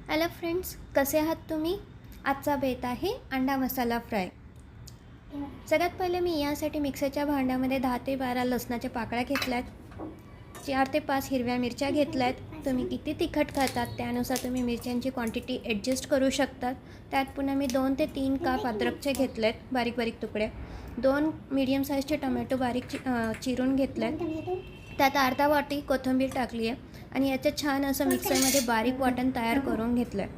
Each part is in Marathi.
हॅलो फ्रेंड्स, कसे आहात तुम्ही? आजचा बेत आहे अंडा मसाला फ्राय. सगळ्यात पहिले मी यासाठी मिक्सरच्या भांड्यामध्ये 10 ते 12 लसणाच्या पाकळ्या घेतल्यात, 4 ते 5 हिरव्या मिरच्या घेतल्यात. तुम्ही किती तिखट खातात त्यानुसार तुम्ही मिरच्यांची क्वांटिटी ॲडजस्ट करू शकतात. त्यात पुन्हा मी 2 ते 3 काप अद्रकचे घेतलेत बारीक बारीक तुकडे. 2 मीडियम साईजचे टोमॅटो बारीक चिरून घेतलेत. त्यात अर्धा वाटी कोथिंबीर टाकली आहे आणि याचं छान असं मिक्सरमध्ये बारीक वाटण तयार करून घेतलं आहे.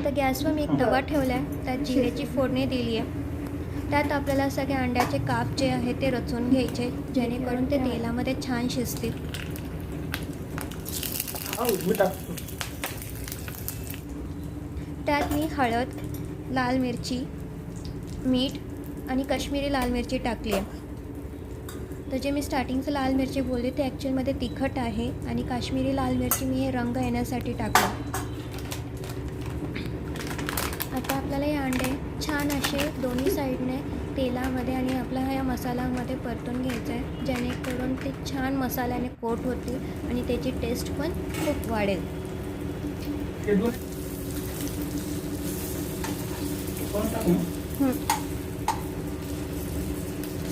तर गॅसवर मी एक तवा ठेवला आहे, त्यात जिऱ्याची फोडणी दिली आहे. त्यात आपल्याला सगळे अंड्याचे काप जे आहे ते रचून घ्यायचे, जेणेकरून ते तेलामध्ये छान शिजतील. त्यात मी हळद, लाल मिरची, मीठ आणि काश्मीरी लाल मिरची टाकली आहे. तर जे मी स्टार्टिंगचं लाल मिरची बोलले ते ॲक्च्युअलमध्ये तिखट आहे आणि काश्मीरी लाल मिरची मी हे रंग येण्यासाठी टाकलं. आता आपल्याला हे अंडे छान असे दोन्ही साईडने तेलामध्ये आणि आपला ह्या मसाल्यामध्ये परतून घ्यायचं आहे, जेणेकरून ते छान मसाल्याने कोट होतील आणि त्याची टेस्ट पण खूप वाढेल.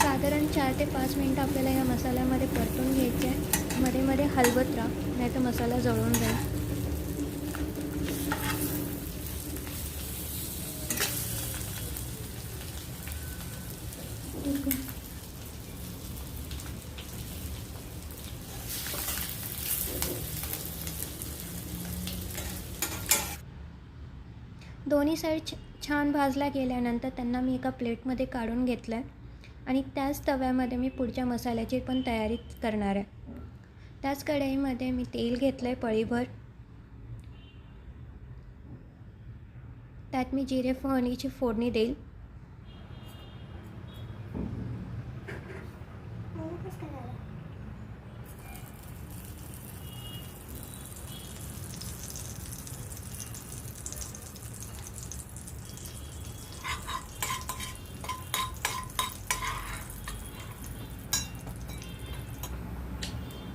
साधारण 4 ते 5 मिनटं आपल्याला या मसाल्यामध्ये परतून घ्यायचे आहे. मध्ये मध्ये हलवत राहा, नाही तर मसाला जळून जाईल. दोन्ही साईड छान भाजल्या गेल्यानंतर त्यांना मी एका प्लेटमध्ये काढून घेतलं आहे आणि त्याच तव्यामध्ये मी पुढच्या मसाल्याची पण तयारी करणार आहे. त्याच कढईमध्ये मी तेल घेतलं आहे पळीभर. त्यात मी जिरे मोहरीची फोडणी देईल.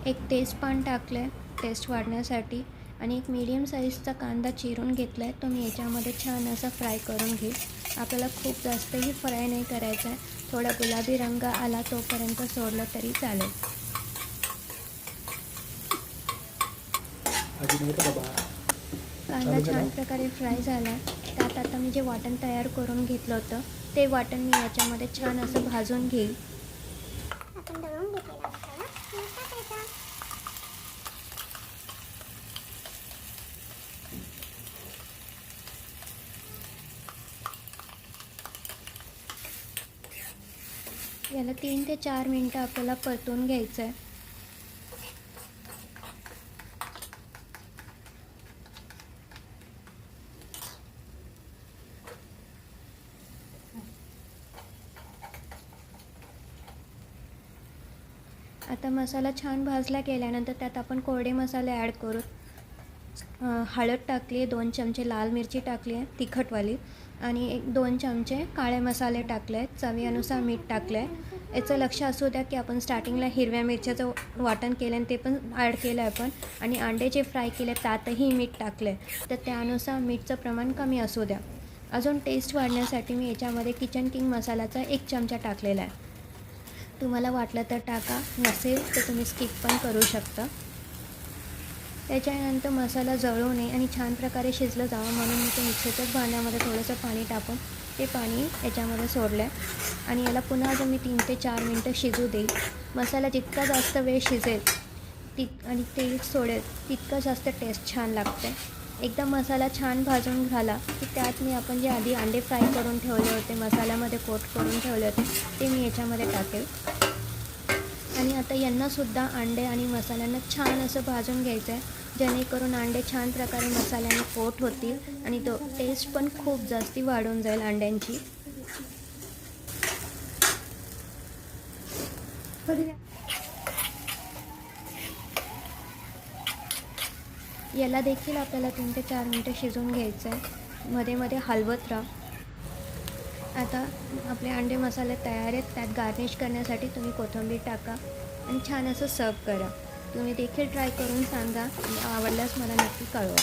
एक तेजपान टाकलं आहे टेस्ट वाढण्यासाठी आणि एक मीडियम साईजचा कांदा चिरून घेतला आहे, तो मी याच्यामध्ये छान असा फ्राय करून घेईल. आपल्याला खूप जास्तही फ्राय नाही करायचा आहे, थोडा गुलाबी रंग आला तोपर्यंत सोडलं तरी चालेल. कांदा छान प्रकारे फ्राय झाला. त्यात आता मी जे वाटण तयार करून घेतलं होतं ते वाटण मी याच्यामध्ये छान असं भाजून घेईल. याला 3 ते 4 मिनटं आपल्याला परतून घ्यायचं आहे. आता मसाला छान भाजला गेल्यानंतर त्यात आपण कोरडे मसाले ॲड करू. हळद टाकली आहे, 2 चमचे लाल मिरची टाकली आहे तिखटवाली आणि 2 चमचे काळे मसाले टाकले आहेत, चवीनुसार मीठ टाकलं आहे. याचं लक्ष असू द्या की आपण स्टार्टिंगला हिरव्या मिरच्याचं वाटण केलं आणि ते पण ॲड केलं आहे आपण, आणि अंडे जे फ्राय केले त्यातही मीठ टाकलं आहे, तर त्यानुसार मीठचं प्रमाण कमी असू द्या. अजून टेस्ट वाढण्यासाठी मी याच्यामध्ये किचन किंग मसाल्याचा 1 चमचा टाकलेला आहे. तुम्हाला वाटलं तर टाका, नसेल तर तुम्ही स्किप पण करू शकता. त्याच्यानंतर मसाला जळू नये आणि छान प्रकारे शिजलं जावं म्हणून मी ते मिक्सरच्याच भांड्यामध्ये थोडंसं पाणी टाकून ते पाणी याच्यामध्ये सोडलं आहे आणि याला पुन्हा जर मी 3 ते 4 मिनटं शिजू देईल. मसाला जितका जास्त वेळ शिजेल आणि तेल सोडेल तितकं जास्त टेस्ट छान लागते. एकदा मसाला छान भाजून झाला की त्यात मी आपण जे आधी अंडे फ्राय करून ठेवले होते, मसाल्यामध्ये कोट करून ठेवले होते, ते मी याच्यामध्ये टाकेल. आणि आता यांनासुद्धा अंडे आणि मसाल्यांना छान असं भाजून घ्यायचं आहे, जेणेकरून अंडे छान प्रकारे मसाल्याने कोट होतील आणि तो टेस्ट पण खूप जास्ती वाढून जाईल अंड्यांची. याला देखील आपल्याला 3 ते 4 मिनटं शिजवून घ्यायचं आहे. मध्ये मध्ये हलवत राहा. आता आपले अंडे मसाले तयार आहेत. त्यात गार्निश करण्यासाठी तुम्ही कोथिंबीर टाका आणि छान असं सर्व करा. तुम्ही देखील ट्राय करून सांगा आणि आवडल्यास मला नक्की कळवा.